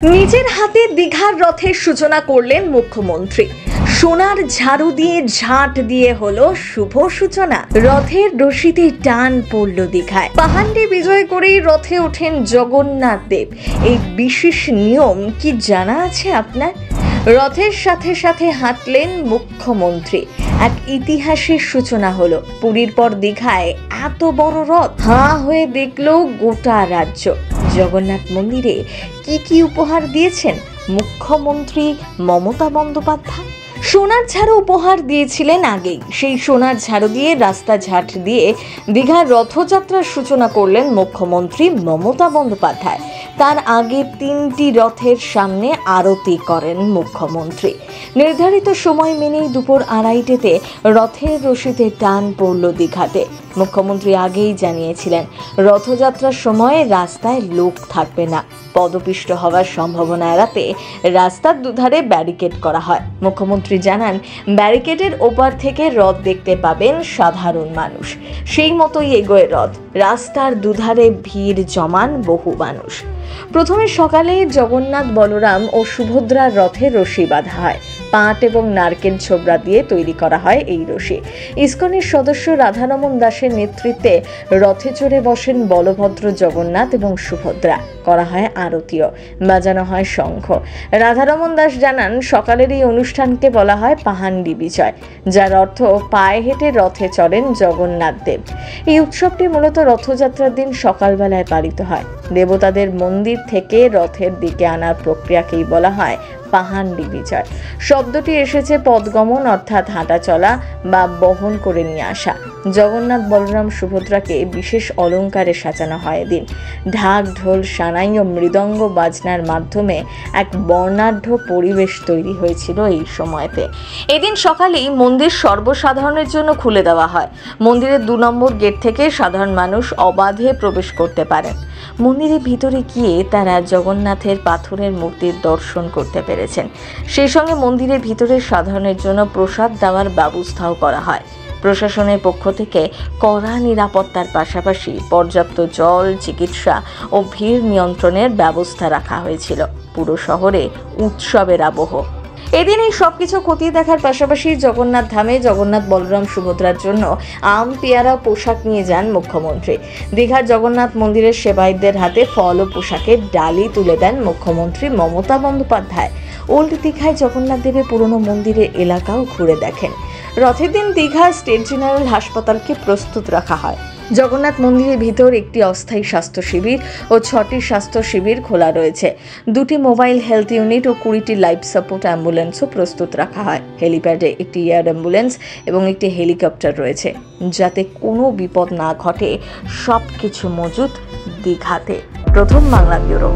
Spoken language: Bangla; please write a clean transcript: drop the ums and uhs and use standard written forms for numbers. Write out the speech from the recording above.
নিজের হাতে দীঘার রথের সূচনা করলেন মুখ্যমন্ত্রী। সোনার ঝাড়ু দিয়ে ঝাঁট দিয়ে হলো শুভ সূচনা। রথের রশিতে টান পড়ল দীঘায়। পাহান্ডি বিজয় করেই রথে ওঠেন জগন্নাথ দেব। এই বিশেষ নিয়ম কি জানা আছে আপনার? রথের সাথে সাথে হাঁটলেন মুখ্যমন্ত্রী। এক ইতিহাসের সূচনা হলো। পুরীর পর দীঘায় এত বড় রথ। হাঁ হয়ে দেখলো গোটা রাজ্য। জগন্নাথ মন্দিরে কি উপহার দিয়েছেন মুখ্যমন্ত্রী মমতা বন্দ্যোপাধ্যায়? সোনার ঝাড়ু উপহার দিয়েছিলেন আগেই। সেই সোনার ঝাড়ু দিয়ে রাস্তা ঝাঁট দিয়ে দীঘার রথযাত্রার সূচনা করলেন মুখ্যমন্ত্রী মমতা বন্দ্যোপাধ্যায়। তার আগে 3টি রথের সামনে আরতি করেন মুখ্যমন্ত্রী। নির্ধারিত সময় মেনেই দুপুর 2:30-তে রথের রশিতে টান পড়ল দীঘাতে। মুখ্যমন্ত্রী আগেই জানিয়েছিলেন রথযাত্রার সময় রাস্তায় লোক থাকবে না। পদপিষ্ট হওয়ার সম্ভাবনা এড়াতে রাস্তার দুধারে ব্যারিকেড করা হয়। মুখ্যমন্ত্রী জানান, ব্যারিকেডের ওপার থেকে রথ দেখতে পাবেন সাধারণ মানুষ। সেই মতোই এগোয় রথ। রাস্তার দুধারে ভিড় জমান বহু মানুষ। প্রথমে সকালে জগন্নাথ, বলরাম ও সুভদ্রার রথের রশি বাঁধা হয়। পাট এবং নারকেল ছোবড়া দিয়ে তৈরি করা হয় এই রশি। ইসকনের সদস্য রাধারমন দাসের নেতৃত্বে রথে চড়ে বসেন বলভদ্র, জগন্নাথ এবং সুভদ্রা। করা হয় আরতিও, বাজানো হয় শঙ্খ। রাধারমন দাস জানান, সকালের এই অনুষ্ঠানকে বলা হয় পাহান্ডি বিজয়, যার অর্থ পায়ে হেঁটে রথে চড়েন জগন্নাথ দেব। এই উৎসবটি মূলত রথযাত্রার দিন সকালবেলায় পালিত হয়। দেবতাদের মন্দির থেকে রথের দিকে আনার প্রক্রিয়াকেই বলা হয় পাহান্ডি বিজয়। শব্দটি এসেছে পদগমন অর্থাৎ হাঁটা চলা বা বহন করে নিয়ে আসা। জগন্নাথ, বলরাম, সুভদ্রাকে বিশেষ অলঙ্কারে সাজানো হয় এদিন। ঢাক, ঢোল, সানাই ও মৃদঙ্গ বাজনার মাধ্যমে এক বর্ণাঢ্য পরিবেশ তৈরি হয়েছিল এই সময়তে। এদিন সকালেই মন্দির সর্বসাধারণের জন্য খুলে দেওয়া হয়। মন্দিরের 2 নম্বর গেট থেকে সাধারণ মানুষ অবাধে প্রবেশ করতে পারেন। মন্দিরের ভিতরে গিয়ে তারা জগন্নাথের পাথরের মূর্তির দর্শন করতে পেরেছেন। সেই সঙ্গে মন্দিরের ভিতরে সাধারণের জন্য প্রসাদ দেওয়ার ব্যবস্থাও করা হয়। প্রশাসনের পক্ষ থেকে কড়া নিরাপত্তার পাশাপাশি পর্যাপ্ত জল, চিকিৎসা ও ভিড় নিয়ন্ত্রণের ব্যবস্থা রাখা হয়েছিল। পুরো শহরে উৎসবের আবহ। এদিন এই সবকিছু খতিয়ে দেখার পাশাপাশি জগন্নাথ ধামে জগন্নাথ, বলরাম, সুভদ্রার জন্য আম, পেয়ারা, পোশাক নিয়ে যান মুখ্যমন্ত্রী। দীঘার জগন্নাথ মন্দিরের সেবায়তদের হাতে ফল ও পোশাকের ডালি তুলে দেন মুখ্যমন্ত্রী মমতা বন্দ্যোপাধ্যায়। ওল্ড দীঘায় জগন্নাথ দেবের পুরনো মন্দিরের এলাকাও ঘুরে দেখেন। রথের দিন দীঘা স্টেট জেনারেল হাসপাতালকে প্রস্তুত রাখা হয়। জগন্নাথ মন্দিরের ভিতর একটি অস্থায়ী স্বাস্থ্য শিবির ও 6টি স্বাস্থ্য শিবির খোলা রয়েছে। 2টি মোবাইল হেলথ ইউনিট ও 20টি লাইফ সাপোর্ট অ্যাম্বুলেন্সও প্রস্তুত রাখা হয়। হেলিপ্যাডে একটি এয়ার অ্যাম্বুলেন্স এবং একটি হেলিকপ্টার রয়েছে, যাতে কোনো বিপদ না ঘটে। সব কিছু মজুত দীঘাতে। প্রথম বাংলা ব্যুরো।